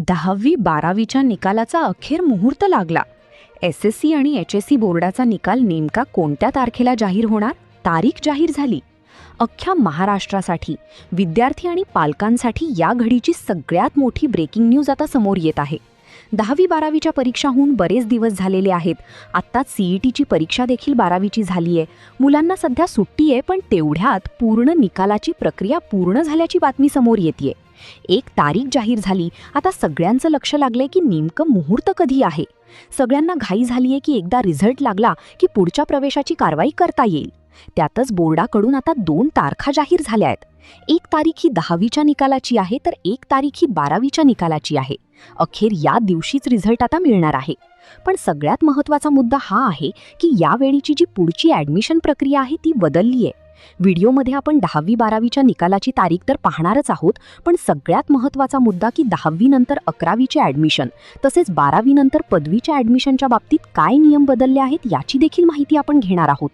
10वी-12वीच्या निकालाचा अखेर मुहूर्त लागला. SSC आणि HSC बोर्डाचा निकाल नेमका कोणत्या तारखेला जाहीर होणार? तारीख जाहीर झाली. अख्ख्या महाराष्ट्रासाठी, विद्यार्थी आणि पालकांसाठी या घडीची सगळ्यात मोठी ब्रेकिंग न्यूज आता समोर येत आहे. 10वी-12वीच्या परीक्षा होऊन बरेच दिवस झालेले आहेत. आत्ताच CETची परीक्षा देखील 12वीची झाली आहे. मुलांना सध्या सुट्टी आहे, पण तेवढ्यात पूर्ण निकालाची प्रक्रिया पूर्ण झाल्याची बातमी समोर येतेय. एक तारीख जाहीर झाली. आता सगळ्यांचं लक्ष लागलंय की नेमकं मुहूर्त कधी आहे. सगळ्यांना घाई झालीये की एकदा रिझल्ट लागला की पुढच्या प्रवेशाची कारवाई करता येईल. त्यातच बोर्डाकडून आता 2 तारखा जाहीर झाल्या आहेत. एक तारीख ही 10वीच्या निकालाची आहे, तर एक तारीख ही 12वीच्या निकालाची आहे. अखेर या दिवशीच रिझल्ट आता मिळणार आहे. पण सगळ्यात महत्त्वाचा मुद्दा हा आहे की यावेळीची जी पुढची ॲडमिशन प्रक्रिया आहे ती बदलली आहे. व्हिडिओमध्ये आपण 10वी-12वीच्या निकालाची तारीख तर पाहणारच आहोत, पण सगळ्यात महत्त्वाचा मुद्दा की 10वी नंतर 11वीचे ॲडमिशन तसेच 12वी नंतर पदवीच्या ॲडमिशनच्या बाबतीत काय नियम बदलले आहेत याची देखील माहिती आपण घेणार आहोत.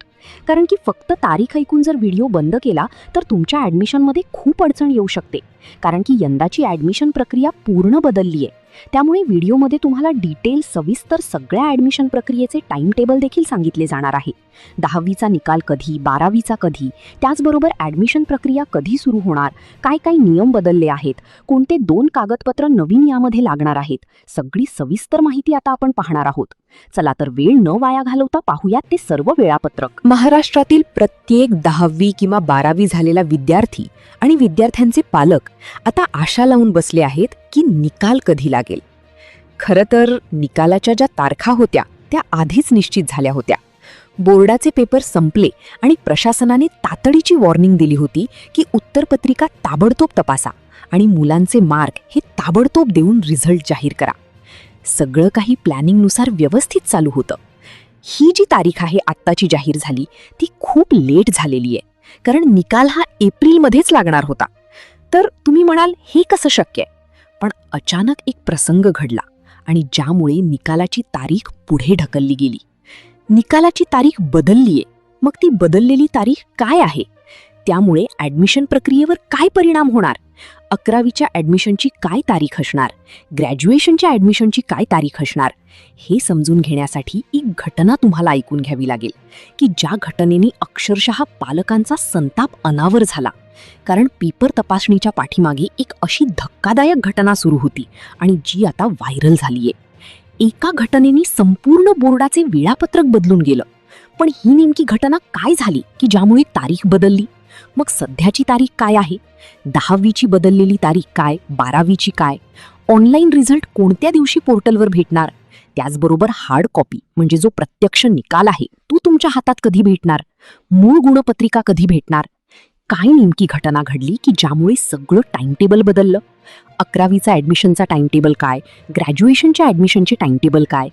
कारण की फक्त तारीख ऐकून जर व्हिडिओ बंद केला तर तुमच्या ॲडमिशनमध्ये खूप अडचण येऊ शकते. कारण की यंदाची ॲडमिशन प्रक्रिया पूर्ण बदलली आहे. त्यामुळे व्हिडिओमध्ये तुम्हाला डिटेल सविस्तर सगळ्या ॲडमिशन प्रक्रियेचे टाइम टेबल देखील सांगितले जाणार आहे. 10वीचा निकाल कधी, 12वीचा कधी, त्याचबरोबर ॲडमिशन प्रक्रिया कधी सुरू होणार, काय काय नियम बदलले आहेत, कोणते 2 कागदपत्र नवीन यामध्ये लागणार आहेत, सगळी सविस्तर माहिती आता आपण पाहणार आहोत. चला तर वेळ न वाया घालवता पाहूयात ते सर्व वेळापत्रक. महाराष्ट्रातील प्रत्येक 10वी किंवा 12वी झालेला विद्यार्थी आणि विद्यार्थ्यांचे पालक आता आशा लावून बसले आहेत की निकाल कधी लागेल. खरं तर निकालाच्या ज्या तारखा होत्या त्या आधीच निश्चित झाल्या होत्या. बोर्डाचे पेपर संपले आणि प्रशासनाने तातडीची वॉर्निंग दिली होती की उत्तरपत्रिका ताबडतोब तपासा आणि मुलांचे मार्क हे ताबडतोब देऊन रिझल्ट जाहीर करा. सगळं काही प्लॅनिंगनुसार व्यवस्थित चालू होतं. ही जी तारीख आहे आत्ताची जाहीर झाली ती खूप लेट झालेली आहे, कारण निकाल हा एप्रिलमध्येच लागणार होता. तर तुम्ही म्हणाल हे कसं शक्य आहे? पण अचानक एक प्रसंग घडला आणि ज्यामुळे निकालाची तारीख पुढे ढकलली गेली. निकालाची तारीख बदललीये. मग ती बदललेली तारीख काय आहे? त्यामुळे ॲडमिशन प्रक्रियेवर काय परिणाम होणार? 11वीच्या ॲडमिशनची काय तारीख असणार? ग्रॅज्युएशनच्या ॲडमिशनची काय तारीख असणार? हे समजून घेण्यासाठी एक घटना तुम्हाला ऐकून घ्यावी लागेल की ज्या घटनेने अक्षरशः पालकांचा संताप अनावर झाला. कारण पेपर तपासणीच्या पाठीमागे एक अशी धक्कादायक घटना सुरू होती आणि जी आता व्हायरल झालीये. एका घटनेने संपूर्ण बोर्डाचे वेळापत्रक बदलून गेलं. पण ही नेमकी घटना काय झाली की ज्यामुळे तारीख बदलली? मग सध्याची तारीख काय आहे? 10वीची बदललेली तारीख काय? 12वीची काय? ऑनलाईन रिझल्ट कोणत्या दिवशी पोर्टलवर भेटणार? त्याचबरोबर हार्ड कॉपी म्हणजे जो प्रत्यक्ष निकाल आहे तो तुमच्या हातात कधी भेटणार? मूळ गुणपत्रिका कधी भेटणार? काय नेमकी घटना घडली की ज्यामुळे सगळं टाइमटेबल बदललं? 11वीचा ॲडमिशनचा टाइमटेबल काय? ग्रॅज्युएशनच्या ॲडमिशनचे टाइमटेबल काय?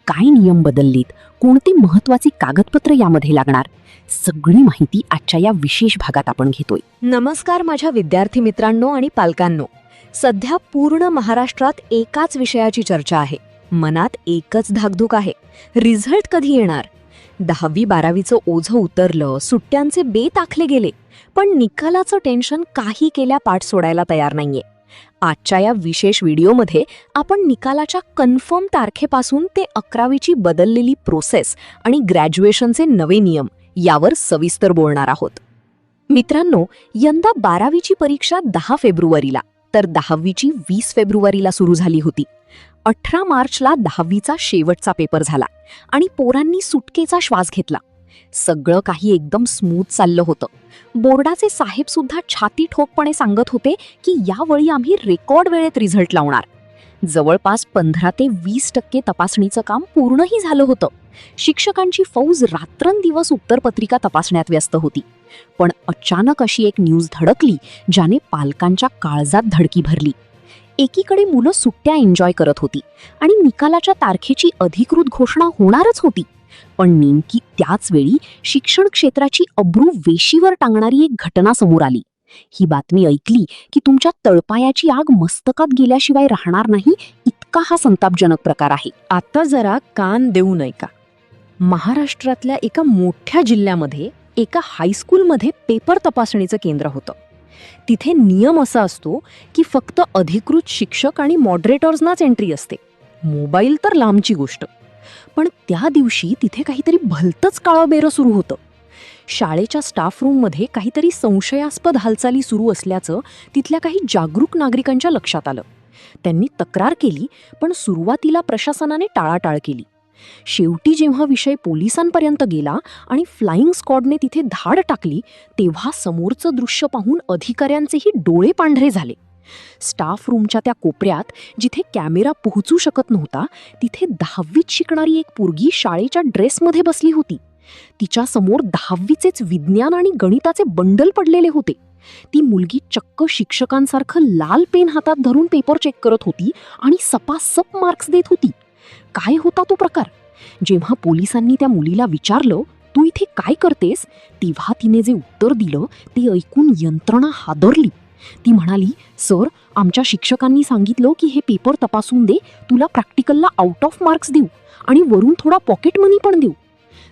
काय नियम बदललेत? कोणती महत्त्वाची कागदपत्र यामध्ये लागणार? सगळी माहिती आजच्या या विशेष भागात आपण घेतोय. नमस्कार माझ्या विद्यार्थी मित्रांनो आणि पालकांनो. सध्या पूर्ण महाराष्ट्रात एकाच विषयाची चर्चा आहे. मनात एकच धाकधूक आहे, रिझल्ट कधी येणार? 10वी-12वीचं ओझं उतरलं, सुट्ट्यांचे बेत आखले गेले, पण निकालाचं टेन्शन काही केल्या पाठ सोडायला तयार नाहीये. आजच्या या विशेष व्हिडिओमध्ये आपण निकालाच्या कन्फर्म तारखेपासून ते 11वीची बदललेली प्रोसेस आणि ग्रॅज्युएशनचे नवे नियम यावर सविस्तर बोलणार आहोत. मित्रांनो, यंदा 12वीची परीक्षा 10 फेब्रुवारीला तर 10वीची 20 फेब्रुवारीला सुरू झाली होती. 18 मार्चला 10वीचा शेवटचा पेपर झाला आणि पोरांनी सुटकेचा श्वास घेतला. सगळं काही एकदम स्मूथ चाललं होतं. बोर्डाचे साहेब सुद्धा छाती ठोकपणे सांगत होते की यावेळी आम्ही रेकॉर्ड वेळेत रिझल्ट लावणार. जवळपास 15 ते 20% तपासणीचं काम पूर्णही झालं होतं. शिक्षकांची फौज रात्रंदिवस उत्तरपत्रिका तपासण्यात व्यस्त होती. पण अचानक अशी एक न्यूज धडकली ज्याने पालकांच्या काळजात धडकी भरली. एकीकडे मुलं सुट्ट्या एन्जॉय करत होती आणि निकालाच्या तारखेची अधिकृत घोषणा होणारच होती. पण नेमकी त्याच वेळी शिक्षण क्षेत्राची अब्रू वेशीवर टांगणारी एक घटना समोर आली. ही बातमी ऐकली की तुमच्या तळपायाची आग मस्तकात गेल्याशिवाय राहणार नाही, इतका हा संतापजनक प्रकार आहे. आता जरा कान देऊ नये का? महाराष्ट्रातल्या एका मोठ्या जिल्ह्यामध्ये एका हायस्कूलमध्ये पेपर तपासणीचं केंद्र होतं. तिथे नियम असा असतो की फक्त अधिकृत शिक्षक आणि मॉडरेटर्सनाच एंट्री असते. मोबाईल तर लांबची गोष्ट. पण त्या दिवशी तिथे काहीतरी भलतंच काळं सुरू होतं. शाळेच्या स्टाफ रूममध्ये काहीतरी संशयास्पद हालचाली सुरू असल्याचं तिथल्या काही जागरूक नागरिकांच्या लक्षात आलं. त्यांनी तक्रार केली, पण सुरुवातीला प्रशासनाने टाळाटाळ केली. शेवटी जेव्हा विषय पोलिसांपर्यंत गेला आणि फ्लाइंग स्क्वॉडने तिथे धाड टाकली, तेव्हा समोरचं दृश्य पाहून अधिकाऱ्यांचेही डोळे पांढरे झाले. स्टाफ रूमच्या त्या कोपऱ्यात जिथे कॅमेरा पोहोचू शकत नव्हता, तिथे 10वीत शिकणारी एक पोरगी शाळेच्या ड्रेसमध्ये बसली होती. तिच्या समोर 10वीचेच विज्ञान आणि गणिताचे बंडल पडलेले होते. ती मुलगी चक्क शिक्षकांसारखं लाल पेन हातात धरून पेपर चेक करत होती आणि सपासप मार्क्स देत होती. काय होता तो प्रकार? जेव्हा पोलिसांनी त्या मुलीला विचारलं, तू इथे काय करतेस, तेव्हा तिने जे उत्तर दिलं ते ऐकून यंत्रणा हादरली. ती म्हणाली, सर, आमच्या शिक्षकांनी सांगितलं की हे पेपर तपासून दे, तुला प्रॅक्टिकलला आउट ऑफ मार्क्स देऊ आणि वरून थोडा पॉकेट मनी पण देऊ.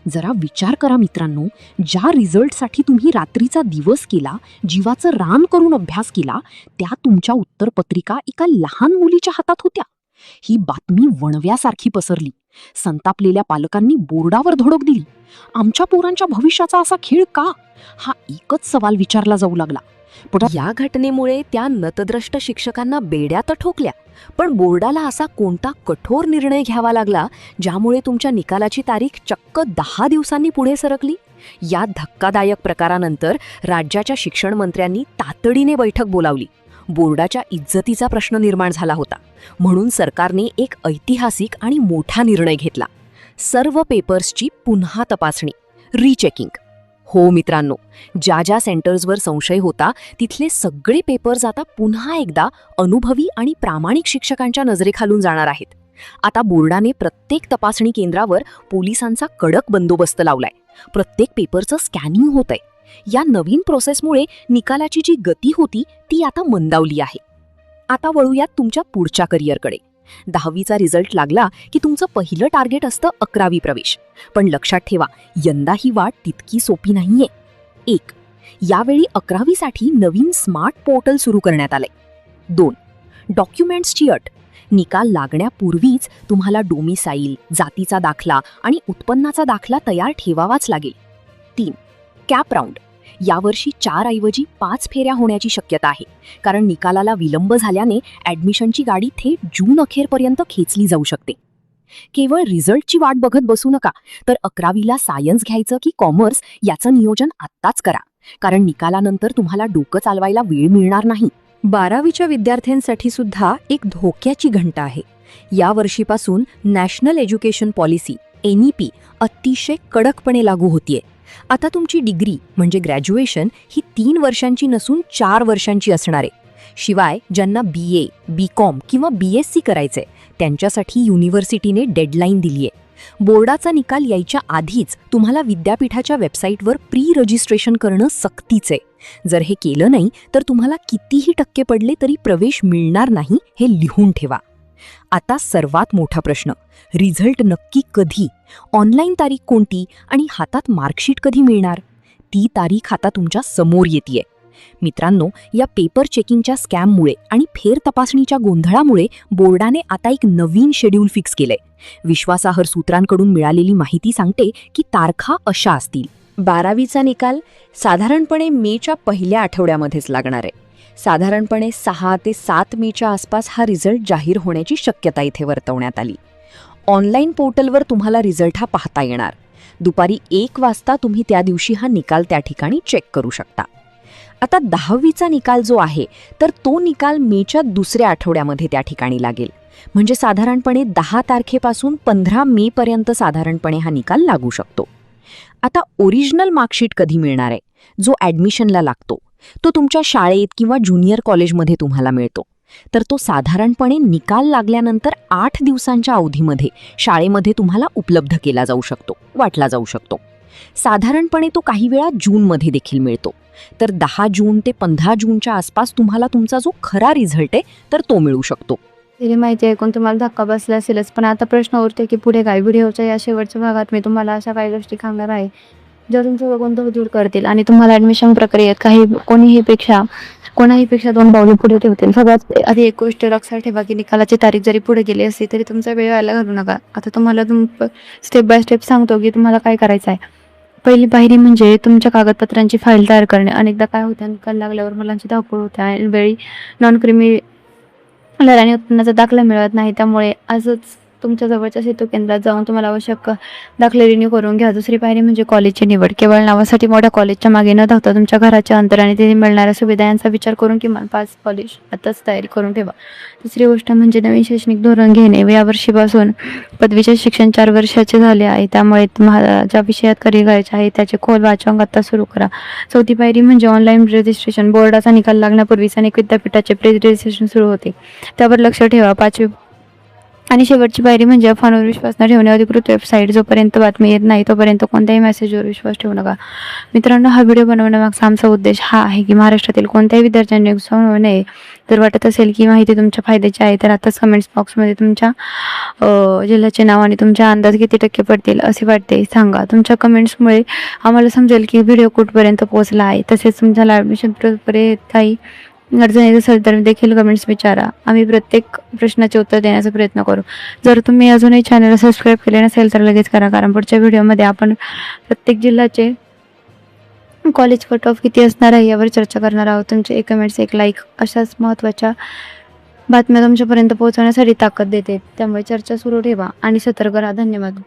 जरा विचार करा मित्रांनो, ज्या रिझल्टसाठी तुम्ही रात्रीचा दिवस केला, जीवाचं रान करून अभ्यास केला, त्या तुमच्या उत्तरपत्रिका एका लहान मुलीच्या हातात होत्या. ही बातमी वणव्यासारखी पसरली. संतापलेल्या पालकांनी बोर्डावर धडक दिली. आमच्या पोरांच्या भविष्याचा असा खेळ का? हा एकच सवाल विचारला जाऊ लागला. पण या घटनेमुळे त्या नतद्रष्ट शिक्षकांना बेड्यात ठोकल्या. पण बोर्डाला असा कोणता कठोर निर्णय घ्यावा लागला ज्यामुळे तुमच्या निकालाची तारीख चक्क 10 दिवसांनी पुढे सरकली? या धक्कादायक प्रकारानंतर राज्याच्या शिक्षण मंत्र्यांनी तातडीने बैठक बोलावली. बोर्डाच्या इज्जतीचा प्रश्न निर्माण झाला होता. म्हणून सरकारने एक ऐतिहासिक आणि मोठा निर्णय घेतला. सर्व पेपर्सची पुन्हा तपासणी, रीचेकिंग. हो मित्रांनो, ज्या ज्या सेंटर्सवर संशय होता तिथले सगळे पेपर्स आता पुन्हा एकदा अनुभवी आणि प्रामाणिक शिक्षकांच्या नजरेखालून जाणार आहेत. आता बोर्डाने प्रत्येक तपासणी केंद्रावर पोलिसांचा कडक बंदोबस्त लावलाय. प्रत्येक पेपरचं स्कॅनिंग होतंय. या नवीन प्रोसेसमुळे निकालाची जी गती होती ती आता मंदावली आहे. आता वळूयात तुमच्या पुढच्या करिअरकडे. 10वीचा रिझल्ट लागला की तुमचं पहिलं टार्गेट असतं 11वी प्रवेश. पण लक्षात ठेवा, यंदा ही वाट तितकी सोपी नाहीये. 1. यावेळी 11वीसाठी नवीन स्मार्ट पोर्टल सुरू करण्यात आलंय. 2. डॉक्युमेंट्सची अट. निकाल लागण्यापूर्वीच तुम्हाला डोमिसाईल, जातीचा दाखला आणि उत्पन्नाचा दाखला तयार ठेवावाच लागेल. 3. Cap round. यावर्षी 4 ऐवजी 5 फेऱ्या होण्याची शक्यता आहे, कारण निकालाला विलंब झाल्याने ॲडमिशनची गाडी थेट जून अखेरपर्यंत खेचली जाऊ शकते. केवळ रिझल्टची वाट बघत बसू नका, तर 11वीला सायन्स घ्यायचं की कॉमर्स याचं नियोजन आत्ताच करा, कारण निकालानंतर तुम्हाला डोकं चालवायला वेळ मिळणार नाही. 12वीच्या विद्यार्थ्यांसाठी सुद्धा एक धोक्याची घंटा आहे. या वर्षीपासून नॅशनल एज्युकेशन पॉलिसी NEP अतिशय कडकपणे लागू होतीये. आता तुमची डिग्री म्हणजे ग्रॅज्युएशन ही 3 वर्षांची नसून 4 वर्षांची असणार आहे. शिवाय ज्यांना BA, BCom किंवा BSc करायचंय त्यांच्यासाठी युनिव्हर्सिटीने डेडलाईन दिलीये. बोर्डाचा निकाल यायच्या आधीच तुम्हाला विद्यापीठाच्या वेबसाईटवर प्री रजिस्ट्रेशन करणं सक्तीचं आहे. जर हे केलं नाही तर तुम्हाला कितीही टक्के पडले तरी प्रवेश मिळणार नाही, हे लिहून ठेवा. आता सर्वात मोठा प्रश्न, रिझल्ट नक्की कधी? ऑनलाईन तारीख कोणती आणि हातात मार्कशीट कधी मिळणार? ती तारीख आता तुमच्या समोर येतेय. मित्रांनो, या पेपर चेकिंगच्या स्कॅममुळे आणि फेर तपासणीच्या गोंधळामुळे बोर्डाने आता एक नवीन शेड्यूल फिक्स केलंय. विश्वासार्ह सूत्रांकडून मिळालेली माहिती सांगते की तारखा अशा असतील. 12वीचा निकाल साधारणपणे मेच्या पहिल्या आठवड्यामध्येच लागणार आहे. साधारणपणे 6 ते 7 मेच्या आसपास हा रिझल्ट जाहीर होण्याची शक्यता इथे वर्तवण्यात आली. ऑनलाईन पोर्टलवर तुम्हाला रिझल्ट हा पाहता येणार. दुपारी 1 वाजता तुम्ही त्या दिवशी हा निकाल त्या ठिकाणी चेक करू शकता. आता 10वीचा निकाल जो आहे तर तो निकाल मेच्या दुसऱ्या आठवड्यामध्ये त्या ठिकाणी लागेल. म्हणजे साधारणपणे 10 तारखेपासून 15 मेपर्यंत साधारणपणे हा निकाल लागू शकतो. आता ओरिजिनल मार्कशीट कधी मिळणार आहे? जो ॲडमिशनला लागतो तो तुमच्या शाळेत किंवा ज्युनियर कॉलेजमध्ये तुम्हाला मिळतो. तर तो साधारणपणे निकाल लागल्यानंतर 8 दिवसांच्या अवधीमध्ये शाळेमध्ये तुम्हाला उपलब्ध केला जाऊ शकतो, वाटला जाऊ शकतो. साधारणपणे तो काही वेळा जूनमध्ये देखील मिळतो. तर 10 जून ते 15 जूनच्या आसपास तुम्हाला तुमचा जो खरा रिझल्ट आहे तर तो मिळू शकतो. तरी माहिती आहे कोण तुम्हाला धक्का बसला असेलच, पण आता प्रश्न उरते की पुढे काय. व्हिडिओच्या या शेवटच्या भागात मी तुम्हाला अशा काही गोष्टी सांगणार आहे जर तुमचं कोणतं दूर करतील आणि तुम्हाला ॲडमिशन प्रक्रियेत कोणाहीपेक्षा 2 पावले पुढे ठेवतील. सगळ्यात आधी एक गोष्ट लक्षात ठेवा की निकालाची तारीख जरी पुढे गेली असली तरी तुमचा वेळ व्हायला घालू नका. आता तुम्हाला स्टेप बाय स्टेप सांगतो की तुम्हाला काय करायचं आहे. पहिली पायरी म्हणजे तुमच्या कागदपत्रांची फाईल तयार करणे. अनेकदा काय होतं, निकाल लागल्यावर मुलांची धावपळ होते आणि वेळी नॉन क्रिमिनल आणि उत्पन्नाचा दाखला मिळत नाही. त्यामुळे आजच तुमच्या जवळच्या सेतू केंद्रात जाऊन तुम्हाला आवश्यक दाखले रिन्यू करून घ्या. दुसरी पायरी म्हणजे कॉलेजची निवड. केवळ नावासाठी मोठ्या कॉलेजच्या मागे न धावता तुमच्या घराच्या अंतर आणि तिथे मिळणाऱ्या सुविधा यांचा विचार करून किमान 5 कॉलेज आताच तयारी करून ठेवा. तिसरी गोष्ट म्हणजे नवीन शैक्षणिक धोरण घेणे. यावर्षीपासून पदवीचे शिक्षण 4 वर्षाचे झाले आहे. त्यामुळे तुम्हाला ज्या विषयात करिअर करायचे आहे त्याचे खोल वाचन आता सुरू करा. चौथी पायरी म्हणजे ऑनलाईन रजिस्ट्रेशन. बोर्डाचा निकाल लागण्यापूर्वीच अनेक विद्यापीठाचे प्री रजिस्ट्रेशन सुरू होते, त्यावर लक्ष ठेवा. 5वी आणि शेवटची पायरी म्हणजे अफवांवर विश्वास न ठेवणे. अधिकृत वेबसाईट जोपर्यंत बातमी येत नाही तोपर्यंत कोणत्याही मेसेजवर विश्वास ठेवू नका. मित्रांनो, हा व्हिडिओ बनवण्यामागचा आमचा उद्देश हा आहे की महाराष्ट्रातील कोणत्याही विद्यार्थ्यांनी नुकसान होऊ नये. जर वाटत असेल की माहिती तुमच्या फायद्याची आहे तर आताच कमेंट्स बॉक्समध्ये तुमच्या जिल्ह्याचे नाव आणि तुमच्या अंदाज किती टक्के पडतील असे वाटते सांगा. तुमच्या कमेंट्समुळे आम्हाला समजेल की व्हिडिओ कुठपर्यंत पोहोचला आहे. तसेच तुमच्या ॲडमिशन प्रक्रियेत काही अडचण येत असेल तर देखील कमेंट्स विचारा. आम्ही प्रत्येक प्रश्नाचे उत्तर देण्याचा प्रयत्न करू. जर तुम्ही अजूनही चॅनलला सबस्क्राईब केले नसेल तर लगेच करा, कारण पुढच्या व्हिडिओमध्ये आपण प्रत्येक जिल्ह्याचे कॉलेज कट ऑफ किती असणार आहे यावर चर्चा करणार आहोत. तुमचे एक कमेंट्स, एक लाईक अशाच महत्त्वाच्या बातम्या तुमच्यापर्यंत पोहोचवण्यासाठी ताकद देते. त्यामुळे चर्चा सुरू ठेवा आणि सतर्क राहा. धन्यवाद.